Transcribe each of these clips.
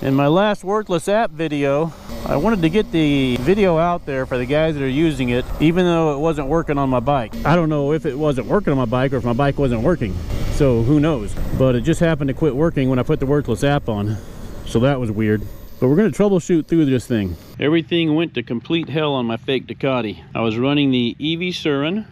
In my last worthless app video, I wanted to get the video out there for the guys that are using it, even though it wasn't working on my bike. I don't know if it wasn't working on my bike or if my bike wasn't working, so who knows. But it just happened to quit working when I put the worthless app on, so that was weird. But we're going to troubleshoot through this thing. Everything went to complete hell on my fake Ducati. I was running the EV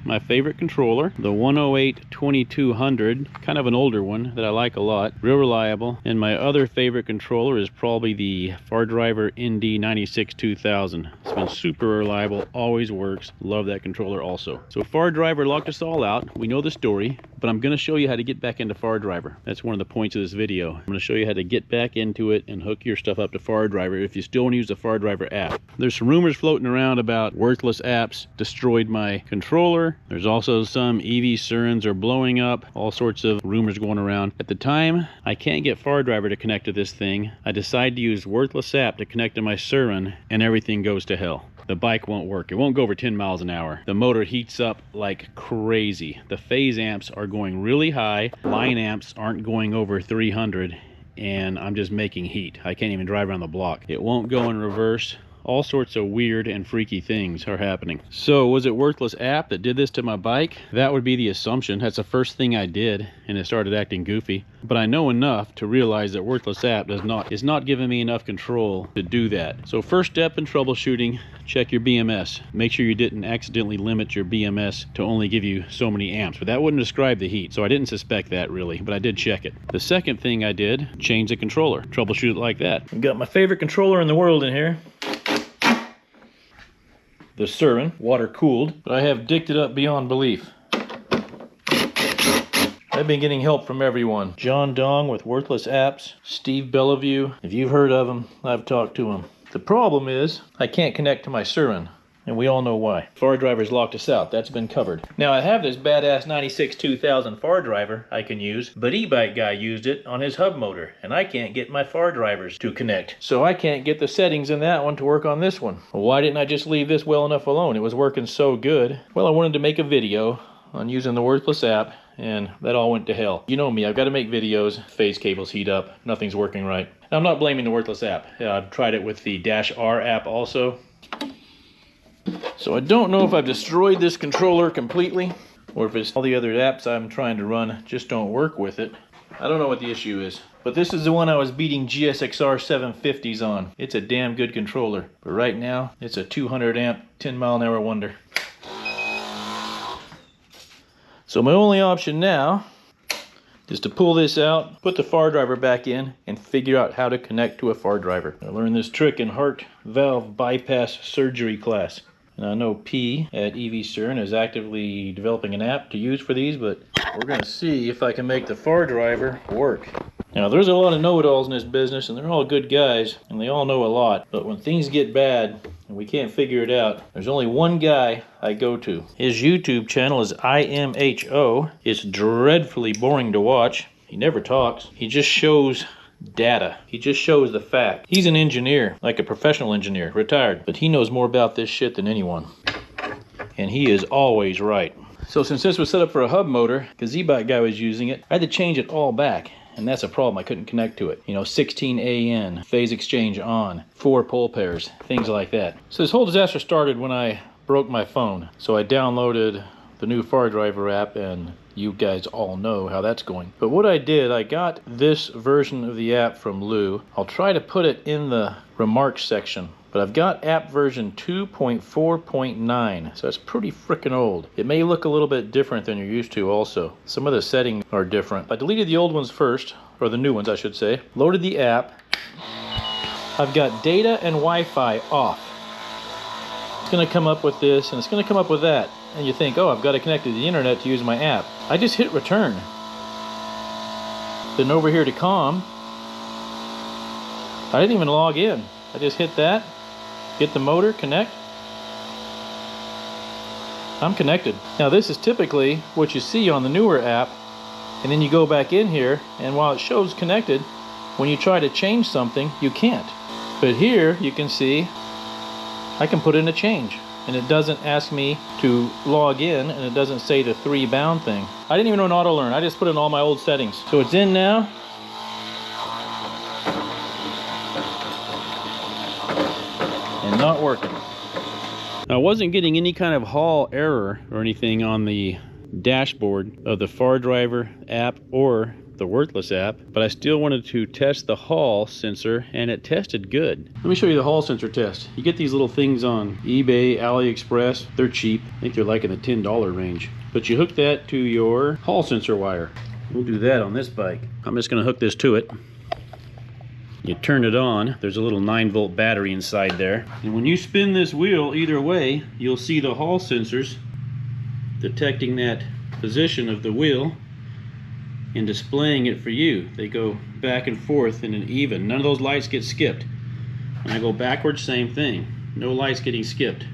my favorite controller, the 108-2200, kind of an older one that I like a lot, real reliable. And my other favorite controller is probably the FarDriver ND96-2000. It's been super reliable, always works. Love that controller also. So FarDriver locked us all out. We know the story, but I'm going to show you how to get back into FarDriver. That's one of the points of this video. I'm going to show you how to get back into it and hook your stuff up to FarDriver if you still want to use the FarDriver app. There's some rumors floating around about worthless apps destroyed my controller. There's also some EV Surins are blowing up, all sorts of rumors going around. At the time, I can't get FarDriver to connect to this thing. I decide to use worthless app to connect to my Surin, and everything goes to hell. The bike won't work. It won't go over 10 miles an hour. The motor heats up like crazy. The phase amps are going really high. Line amps aren't going over 300. And I'm just making heat. I can't even drive around the block. It won't go in reverse. All sorts of weird and freaky things are happening. So was it worthless app that did this to my bike? That would be the assumption. That's the first thing I did, and it started acting goofy. But I know enough to realize that worthless app is not giving me enough control to do that. So first step in troubleshooting, check your BMS. Make sure you didn't accidentally limit your BMS to only give you so many amps, but that wouldn't describe the heat, so I didn't suspect that really, but I did check it. The second thing I did, change the controller. Troubleshoot it like that. I've got my favorite controller in the world in here. The Surin, water cooled, but I have dicked it up beyond belief. I've been getting help from everyone. John Dong with Worthless Apps, Steve Bellevue. If you've heard of him, I've talked to him. The problem is I can't connect to my Surin, and we all know why. FarDriver's locked us out. That's been covered. Now I have this badass 96-2000 FarDriver I can use, but e-bike guy used it on his hub motor, and I can't get my FarDrivers to connect. So I can't get the settings in that one to work on this one. Well, why didn't I just leave this well enough alone? It was working so good. Well, I wanted to make a video on using the worthless app, and that all went to hell. You know me, I've got to make videos, phase cables heat up, nothing's working right. I'm not blaming the worthless app. I've tried it with the -R app also. So I don't know if I've destroyed this controller completely, or if it's all the other apps I'm trying to run just don't work with it. I don't know what the issue is. But this is the one I was beating GSXR 750s on. It's a damn good controller. But right now, it's a 200 amp, 10 mile an hour wonder. So my only option now is to pull this out, put the FarDriver back in, and figure out how to connect to a FarDriver. I learned this trick in heart valve bypass surgery class. And I know P at EV Surin is actively developing an app to use for these, but we're going to see if I can make the FarDriver work. Now there's a lot of know-it-alls in this business, and they're all good guys, and they all know a lot. But when things get bad and we can't figure it out, there's only one guy I go to. His YouTube channel is IMHO. It's dreadfully boring to watch. He never talks. He just shows data. He just shows the fact. He's an engineer, like a professional engineer, retired, but he knows more about this shit than anyone. And he is always right. So since this was set up for a hub motor, because e-bike guy was using it, I had to change it all back. And that's a problem. I couldn't connect to it. You know, 16 AN, phase exchange on, 4 pole pairs, things like that. So this whole disaster started when I broke my phone. So I downloaded the new FarDriver app, and you guys all know how that's going. But what I did, I got this version of the app from Lou. I'll try to put it in the remarks section. But I've got app version 2.4.9, so it's pretty freaking old. It may look a little bit different than you're used to also. Some of the settings are different. I deleted the old ones first, or the new ones I should say. Loaded the app. I've got data and Wi-Fi off. It's gonna come up with this, and it's gonna come up with that. And you think, oh, I've got to connect to the internet to use my app. I just hit return. Then over here to COM, I didn't even log in. I just hit that. Get the motor, connect. I'm connected. Now this is typically what you see on the newer app, and then you go back in here, and while it shows connected, when you try to change something, you can't. But here you can see I can put in a change, and it doesn't ask me to log in, and it doesn't say the 3 bound thing. I didn't even know an auto learn. I just put in all my old settings. So it's in now. not working. I wasn't getting any kind of Hall error or anything on the dashboard of the Far Driver app or the Worthless app, but I still wanted to test the Hall sensor, and it tested good. Let me show you the Hall sensor test. You get these little things on eBay, AliExpress. They're cheap. I think they're like in the $10 range. But you hook that to your Hall sensor wire. We'll do that on this bike. I'm just going to hook this to it. You turn it on. There's a little 9-volt battery inside there. And when you spin this wheel either way, you'll see the Hall sensors detecting that position of the wheel and displaying it for you. They go back and forth in an even. None of those lights get skipped. When I go backwards, same thing. No lights getting skipped.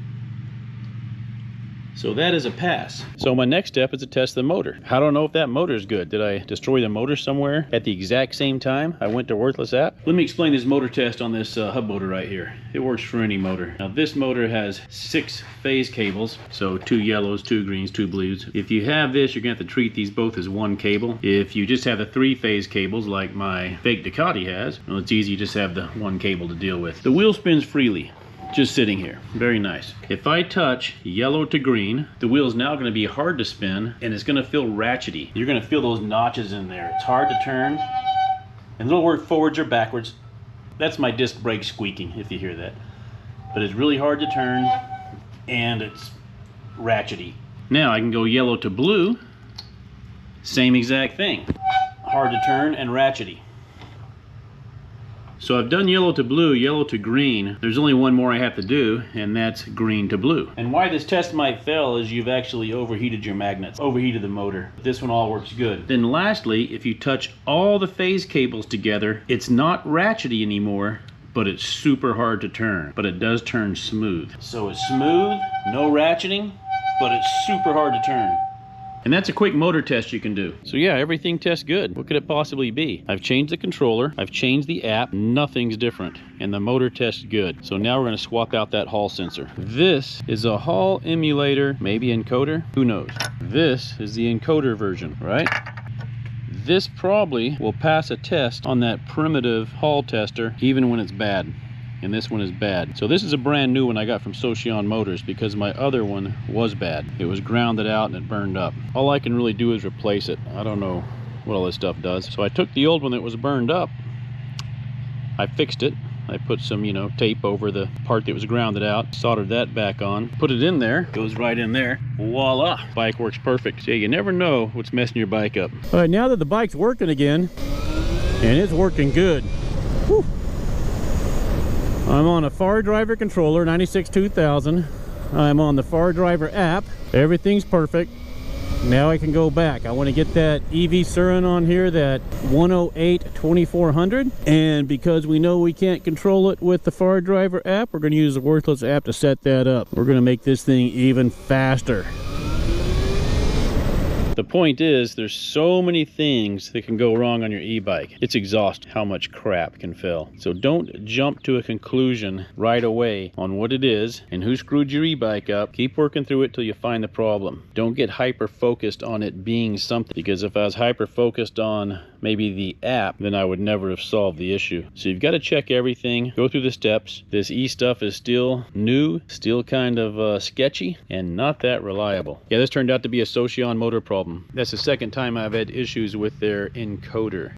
So that is a pass. So my next step is to test the motor. I don't know if that motor is good. Did I destroy the motor somewhere at the exact same time I went to Worthless app? Let me explain this motor test on this hub motor right here. It works for any motor. Now this motor has 6 phase cables. So 2 yellows, 2 greens, 2 blues. If you have this, you're gonna have to treat these both as one cable. If you just have the 3 phase cables like my fake Ducati has, well, it's easy, you just have the one cable to deal with. The wheel spins freely. Just sitting here. Very nice. If I touch yellow to green, the wheel is now going to be hard to spin and it's going to feel ratchety. You're going to feel those notches in there. It's hard to turn and it'll work forwards or backwards. That's my disc brake squeaking if you hear that. But it's really hard to turn and it's ratchety. Now I can go yellow to blue. Same exact thing. Hard to turn and ratchety. So I've done yellow to blue, yellow to green. There's only one more I have to do, and that's green to blue. And why this test might fail is you've actually overheated your magnets, overheated the motor. This one all works good. Then lastly, if you touch all the phase cables together, it's not ratchety anymore, but it's super hard to turn. But it does turn smooth. So it's smooth, no ratcheting, but it's super hard to turn. And that's a quick motor test you can do. So yeah, everything tests good. What could it possibly be? I've changed the controller, I've changed the app, nothing's different. And the motor tests good. So now we're gonna swap out that Hall sensor. This is a Hall emulator, maybe encoder, who knows? This is the encoder version, right? This probably will pass a test on that primitive Hall tester, even when it's bad. And this one is bad. So this is a brand new one I got from Socion Motors because my other one was bad. It was grounded out and it burned up. All I can really do is replace it. I don't know what all this stuff does. So I took the old one that was burned up, I fixed it. I put some, tape over the part that was grounded out, soldered that back on, put it in there, goes right in there, voila, bike works perfect. So you never know what's messing your bike up. All right, now that the bike's working again, and it's working good. Whew. I'm on a Far Driver controller, 96-2000. I'm on the Far Driver app. Everything's perfect. Now I can go back. I want to get that EV Surin on here, that 108-2400. And because we know we can't control it with the Far Driver app, we're going to use the Worthless app to set that up. We're going to make this thing even faster. The point is, there's so many things that can go wrong on your e-bike. It's exhausting how much crap can fail. So don't jump to a conclusion right away on what it is and who screwed your e-bike up. Keep working through it till you find the problem. Don't get hyper-focused on it being something, because if I was hyper-focused on maybe the app, then I would never have solved the issue. So you've got to check everything, go through the steps. This e-stuff is still new, still kind of sketchy, and not that reliable. Yeah, this turned out to be a Socion motor problem. That's the second time I've had issues with their encoder.